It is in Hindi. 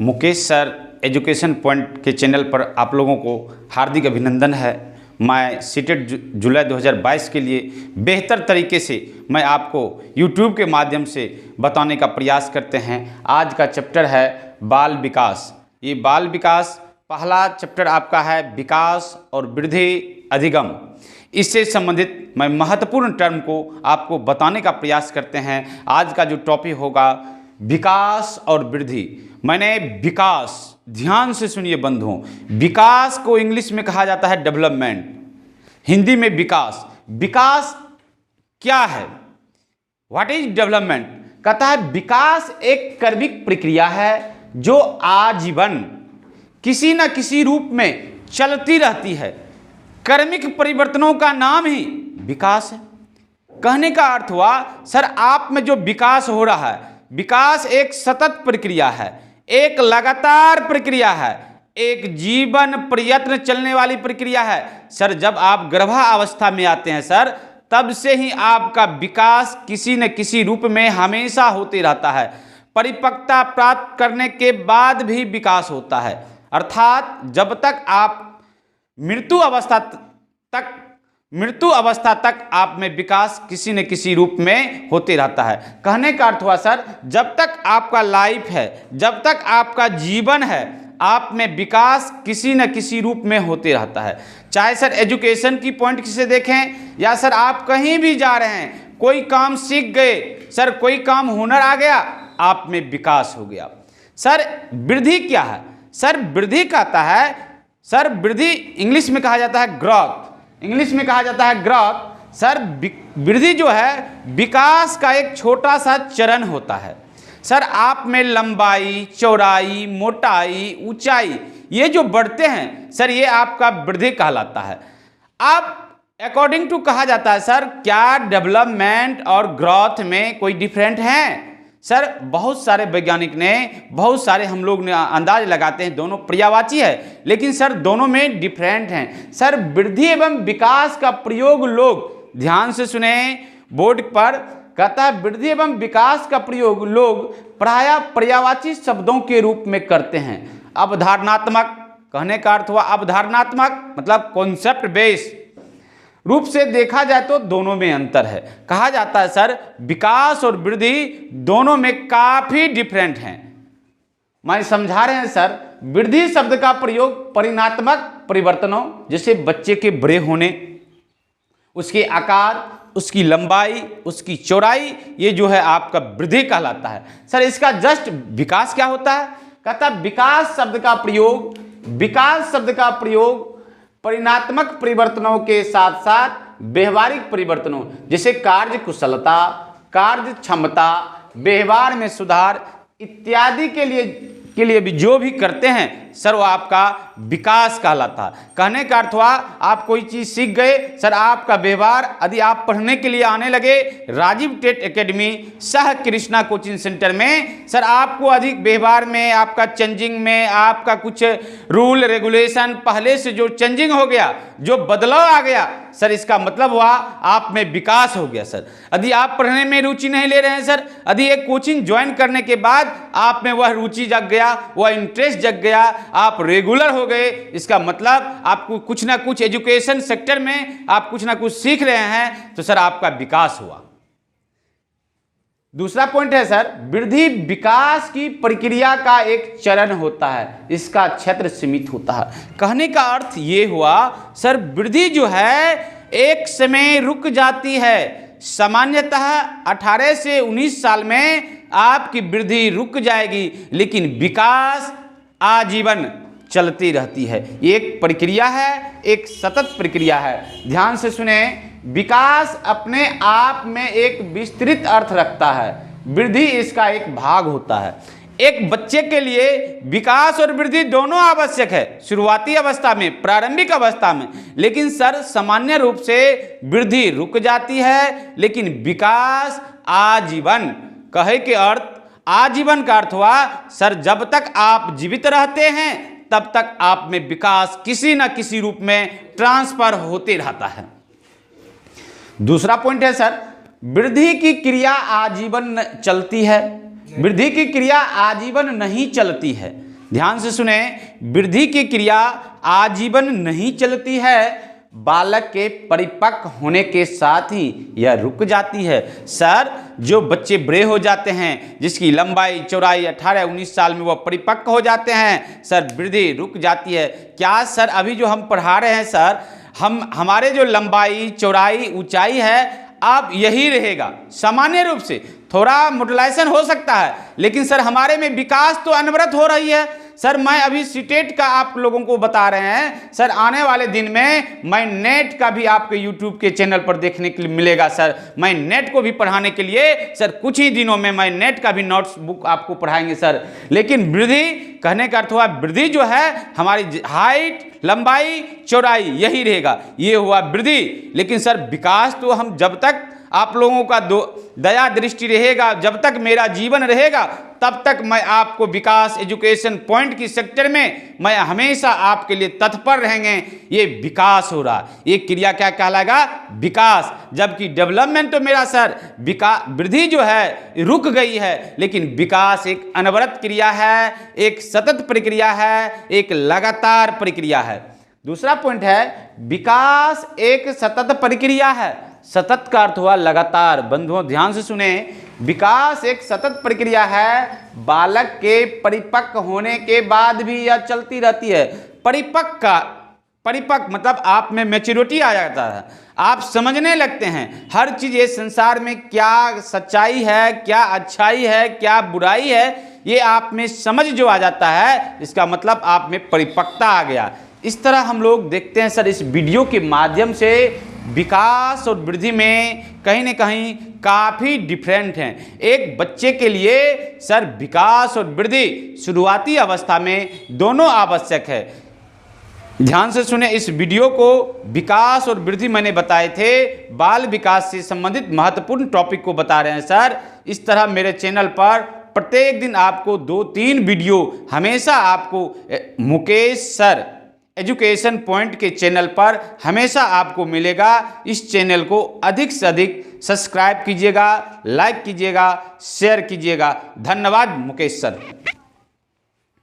मुकेश सर एजुकेशन पॉइंट के चैनल पर आप लोगों को हार्दिक अभिनंदन है। मैं सीटेट जुलाई 2022 के लिए बेहतर तरीके से मैं आपको YouTube के माध्यम से बताने का प्रयास करते हैं। आज का चैप्टर है बाल विकास। ये बाल विकास पहला चैप्टर आपका है विकास और वृद्धि अधिगम। इससे संबंधित मैं महत्वपूर्ण टर्म को आपको बताने का प्रयास करते हैं। आज का जो टॉपिक होगा विकास और वृद्धि। मैंने विकास, ध्यान से सुनिए बंधुओं, विकास को इंग्लिश में कहा जाता है डेवलपमेंट, हिंदी में विकास। विकास क्या है? What is development? कहता है विकास एक कर्मिक प्रक्रिया है जो आजीवन किसी न किसी रूप में चलती रहती है। कर्मिक परिवर्तनों का नाम ही विकास है। कहने का अर्थ हुआ सर आप में जो विकास हो रहा है, विकास एक सतत प्रक्रिया है, एक लगातार प्रक्रिया है, एक जीवन प्रयत्न चलने वाली प्रक्रिया है। सर जब आप गर्भावस्था में आते हैं सर, तब से ही आपका विकास किसी न किसी रूप में हमेशा होते रहता है। परिपक्वता प्राप्त करने के बाद भी विकास होता है, अर्थात जब तक आप मृत्यु अवस्था तक आप में विकास किसी न किसी रूप में होते रहता है। कहने का अर्थ हुआ सर जब तक आपका लाइफ है, जब तक आपका जीवन है, आप में विकास किसी न किसी रूप में होते रहता है। चाहे सर एजुकेशन की पॉइंट से देखें या सर आप कहीं भी जा रहे हैं, कोई काम सीख गए सर, कोई काम हुनर आ गया, आप में विकास हो गया। सर वृद्धि क्या है? सर वृद्धि कहता है, सर वृद्धि इंग्लिश में कहा जाता है ग्रोथ, इंग्लिश में कहा जाता है ग्रोथ। सर वृद्धि जो है विकास का एक छोटा सा चरण होता है। सर आप में लंबाई, चौड़ाई, मोटाई, ऊंचाई ये जो बढ़ते हैं सर, ये आपका वृद्धि कहलाता है। अब अकॉर्डिंग टू कहा जाता है सर क्या डेवलपमेंट और ग्रोथ में कोई डिफरेंट है? सर बहुत सारे वैज्ञानिक ने, बहुत सारे हम लोग ने अंदाज लगाते हैं दोनों पर्यायवाची है, लेकिन सर दोनों में डिफरेंट हैं। सर वृद्धि एवं विकास का प्रयोग लोग, ध्यान से सुने बोर्ड पर, कहता है वृद्धि एवं विकास का प्रयोग लोग प्रायः पर्यायवाची शब्दों के रूप में करते हैं। अवधारणात्मक, कहने का अर्थ हुआ अवधारणात्मक मतलब कॉन्सेप्ट बेस्ड रूप से देखा जाए तो दोनों में अंतर है। कहा जाता है सर विकास और वृद्धि दोनों में काफी डिफरेंट हैं। मैं समझा रहे हैं सर, वृद्धि शब्द का प्रयोग परिणात्मक परिवर्तनों, जैसे बच्चे के बड़े होने, उसके आकार, उसकी लंबाई, उसकी चौड़ाई, ये जो है आपका वृद्धि कहलाता है। सर इसका जस्ट विकास क्या होता है? कहता है विकास शब्द का प्रयोग परिणात्मक परिवर्तनों के साथ साथ व्यवहारिक परिवर्तनों, जैसे कार्य कुशलता, कार्य क्षमता, व्यवहार में सुधार इत्यादि के लिए भी जो भी करते हैं सर वो आपका विकास कहलाता है। कहने का अर्थ हुआ आप कोई चीज़ सीख गए सर, आपका व्यवहार, यदि आप पढ़ने के लिए आने लगे राजीव टेट एकेडमी सह कृष्णा कोचिंग सेंटर में, सर आपको अधिक व्यवहार में, आपका चेंजिंग में, आपका कुछ रूल रेगुलेशन पहले से जो चेंजिंग हो गया, जो बदलाव आ गया सर, इसका मतलब हुआ आप में विकास हो गया। सर यदि आप पढ़ने में रुचि नहीं ले रहे हैं सर, यदि एक कोचिंग ज्वाइन करने के बाद आप में वह रुचि जग गया, वह इंटरेस्ट जग गया, आप रेगुलर हो गए, इसका मतलब आपको कुछ ना कुछ एजुकेशन सेक्टर में आप कुछ ना कुछ सीख रहे हैं, तो सर आपका विकास हुआ। दूसरा पॉइंट है सर वृद्धि विकास की प्रक्रिया का एक चरण होता है, इसका क्षेत्र सीमित होता है। कहने का अर्थ ये हुआ सर वृद्धि जो है एक समय रुक जाती है। सामान्यतः 18 से 19 साल में आपकी वृद्धि रुक जाएगी, लेकिन विकास आजीवन चलती रहती है। ये एक प्रक्रिया है, एक सतत प्रक्रिया है। ध्यान से सुने, विकास अपने आप में एक विस्तृत अर्थ रखता है, वृद्धि इसका एक भाग होता है। एक बच्चे के लिए विकास और वृद्धि दोनों आवश्यक है, शुरुआती अवस्था में, प्रारंभिक अवस्था में, लेकिन सर सामान्य रूप से वृद्धि रुक जाती है, लेकिन विकास आजीवन। कहे के अर्थ आजीवन का अर्थ हुआ सर जब तक आप जीवित रहते हैं तब तक आप में विकास किसी न किसी रूप में ट्रांसफर होते रहता है। दूसरा पॉइंट है सर वृद्धि की क्रिया आजीवन चलती है, वृद्धि की क्रिया आजीवन नहीं चलती है। ध्यान से सुने, वृद्धि की क्रिया आजीवन नहीं चलती है, बालक के परिपक्व होने के साथ ही यह रुक जाती है। सर, जो बच्चे बड़े हो जाते हैं, जिसकी लंबाई चौड़ाई 18-19 साल में वह परिपक्व हो जाते हैं, सर वृद्धि रुक जाती है। क्या सर अभी जो हम पढ़ा रहे हैं सर, हमारे जो लंबाई चौड़ाई ऊंचाई है अब यही रहेगा सामान्य रूप से, थोड़ा मॉड्यूलेशन हो सकता है, लेकिन सर हमारे में विकास तो अनवरत हो रही है। सर मैं अभी सीटेट का आप लोगों को बता रहे हैं, सर आने वाले दिन में मैं नेट का भी आपके यूट्यूब के चैनल पर देखने के लिए मिलेगा। सर मैं नेट को भी पढ़ाने के लिए सर कुछ ही दिनों में मैं नेट का भी नोट्स बुक आपको पढ़ाएंगे सर। लेकिन वृद्धि कहने का अर्थ हुआ वृद्धि जो है हमारी हाइट, लंबाई, चौड़ाई यही रहेगा, ये हुआ वृद्धि। लेकिन सर विकास तो हम जब तक आप लोगों का दया दृष्टि रहेगा, जब तक मेरा जीवन रहेगा, तब तक मैं आपको विकास एजुकेशन पॉइंट की सेक्टर में मैं हमेशा आपके लिए तत्पर रहेंगे। ये विकास हो रहा, ये क्रिया क्या कहलाएगा? विकास। जबकि डेवलपमेंट तो मेरा सर वृद्धि जो है रुक गई है, लेकिन विकास एक अनवरत क्रिया है, एक सतत प्रक्रिया है, एक लगातार प्रक्रिया है। दूसरा पॉइंट है विकास एक सतत प्रक्रिया है। सतत का अर्थ हुआ लगातार। बंधुओं ध्यान से सुने, विकास एक सतत प्रक्रिया है, बालक के परिपक्व होने के बाद भी यह चलती रहती है। परिपक्व मतलब आप में मैच्योरिटी आ जाता है, आप समझने लगते हैं हर चीज ये संसार में क्या सच्चाई है, क्या अच्छाई है, क्या बुराई है, ये आप में समझ जो आ जाता है, इसका मतलब आप में परिपक्वता आ गया। इस तरह हम लोग देखते हैं सर इस वीडियो के माध्यम से विकास और वृद्धि में कहीं न कहीं काफ़ी डिफरेंट हैं। एक बच्चे के लिए सर विकास और वृद्धि शुरुआती अवस्था में दोनों आवश्यक है। ध्यान से सुने, इस वीडियो को विकास और वृद्धि मैंने बताए थे, बाल विकास से संबंधित महत्वपूर्ण टॉपिक को बता रहे हैं सर। इस तरह मेरे चैनल पर प्रत्येक दिन आपको 2-3 वीडियो हमेशा आपको मुकेश सर एजुकेशन पॉइंट के चैनल पर हमेशा आपको मिलेगा। इस चैनल को अधिक से अधिक सब्सक्राइब कीजिएगा, लाइक कीजिएगा, शेयर कीजिएगा। धन्यवाद मुकेश सर।